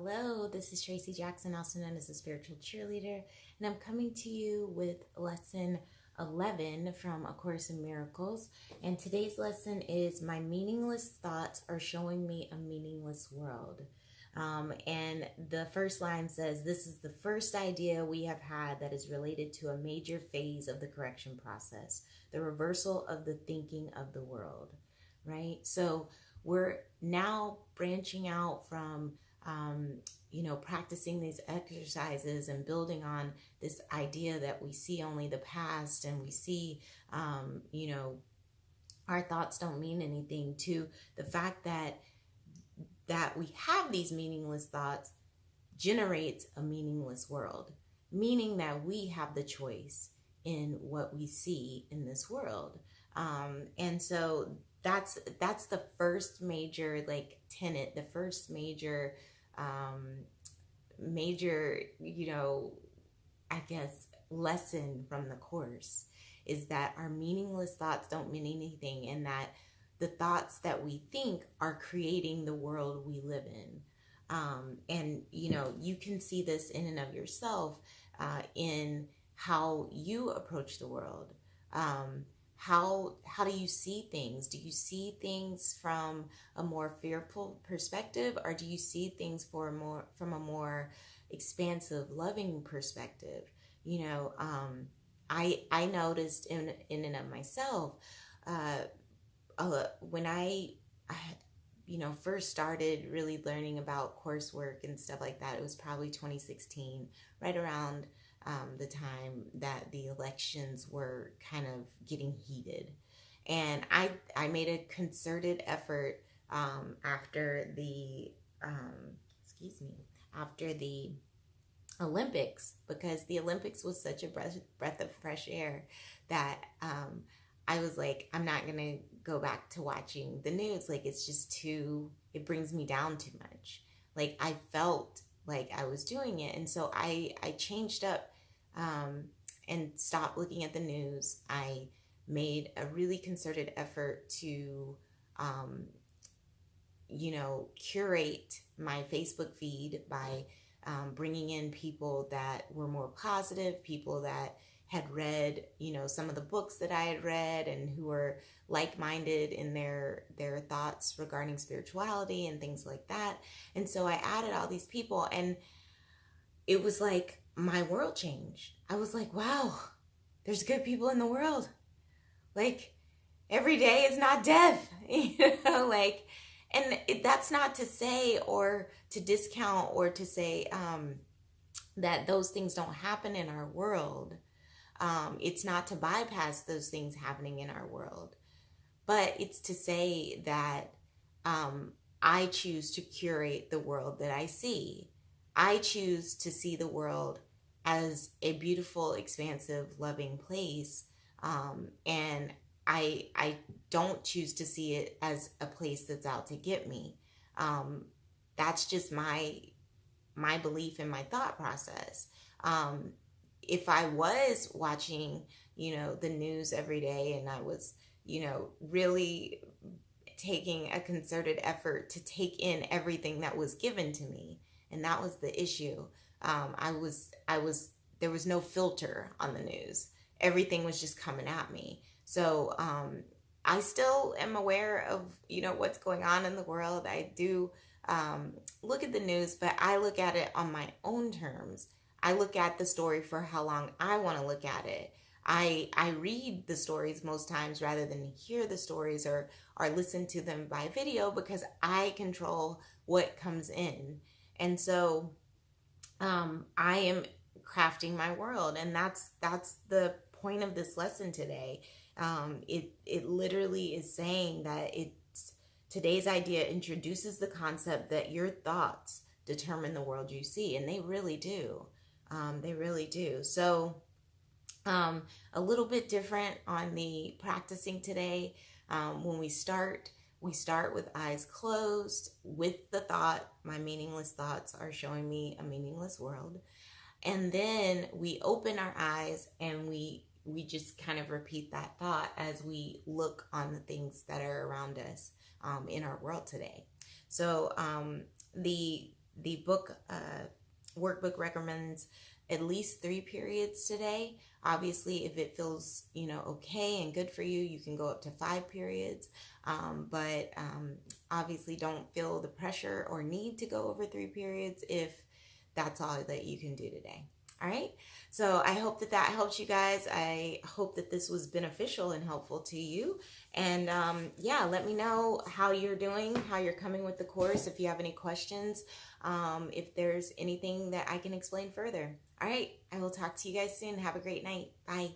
Hello, this is Tracy Jackson, also known as the Spiritual Cheerleader, and I'm coming to you with lesson 11 from A Course in Miracles. And today's lesson is My Meaningless Thoughts Are Showing Me a Meaningless World. And the first line says, this is the first idea we have had that is related to a major phase of the correction process, the reversal of the thinking of the world, right? So we're now branching out from practicing these exercises and building on this idea that we see only the past and we see, our thoughts don't mean anything, to the fact that we have these meaningless thoughts generates a meaningless world, meaning that we have the choice in what we see in this world. And so that's the first major tenet, the first major lesson from the course is that our meaningless thoughts don't mean anything, and that the thoughts that we think are creating the world we live in. And you can see this in and of yourself, in how you approach the world. How do you see things? Do you see things from a more fearful perspective, or do you see things from a more expansive, loving perspective? I noticed in and of myself, when I first started really learning about coursework and stuff like that, it was probably 2016, right around the time that the elections were kind of getting heated. And I made a concerted effort after the Olympics, because the Olympics was such a breath of fresh air that I was like, I'm not going to go back to watching the news. Like, it's just it brings me down too much. Like, I felt like I was doing it. And so I changed up and stopped looking at the news. I made a really concerted effort to, curate my Facebook feed by bringing in people that were more positive, people that had read, some of the books that I had read, and who were like-minded in their thoughts regarding spirituality and things like that. And so I added all these people, and it was like my world changed. I was like, wow, there's good people in the world. Like, every day is not death, and that's not to say or to discount or to say that those things don't happen in our world. It's not to bypass those things happening in our world, but it's to say that I choose to curate the world that I see. I choose to see the world as a beautiful, expansive, loving place, and I don't choose to see it as a place that's out to get me. That's just my belief and my thought process. If I was watching, the news every day, and I was, really taking a concerted effort to take in everything that was given to me, and that was the issue. There was no filter on the news. Everything was just coming at me. So, I still am aware of, what's going on in the world. I do, look at the news, but I look at it on my own terms. I look at the story for how long I want to look at it. I read the stories most times rather than hear the stories or listen to them by video, because I control what comes in. And so I am crafting my world, and that's the point of this lesson today. It literally is saying that today's idea introduces the concept that your thoughts determine the world you see, and they really do. They really do. So a little bit different on the practicing today. When we start with eyes closed, with the thought, my meaningless thoughts are showing me a meaningless world. And then we open our eyes and we just kind of repeat that thought as we look on the things that are around us in our world today. So the The book workbook recommends at least 3 periods today. Obviously, if it feels, okay and good for you, you can go up to 5 periods. But obviously, don't feel the pressure or need to go over 3 periods if that's all that you can do today. All right. So I hope that helps you guys. I hope that this was beneficial and helpful to you. And yeah, let me know how you're doing, how you're coming with the course. If you have any questions, if there's anything that I can explain further. All right. I will talk to you guys soon. Have a great night. Bye.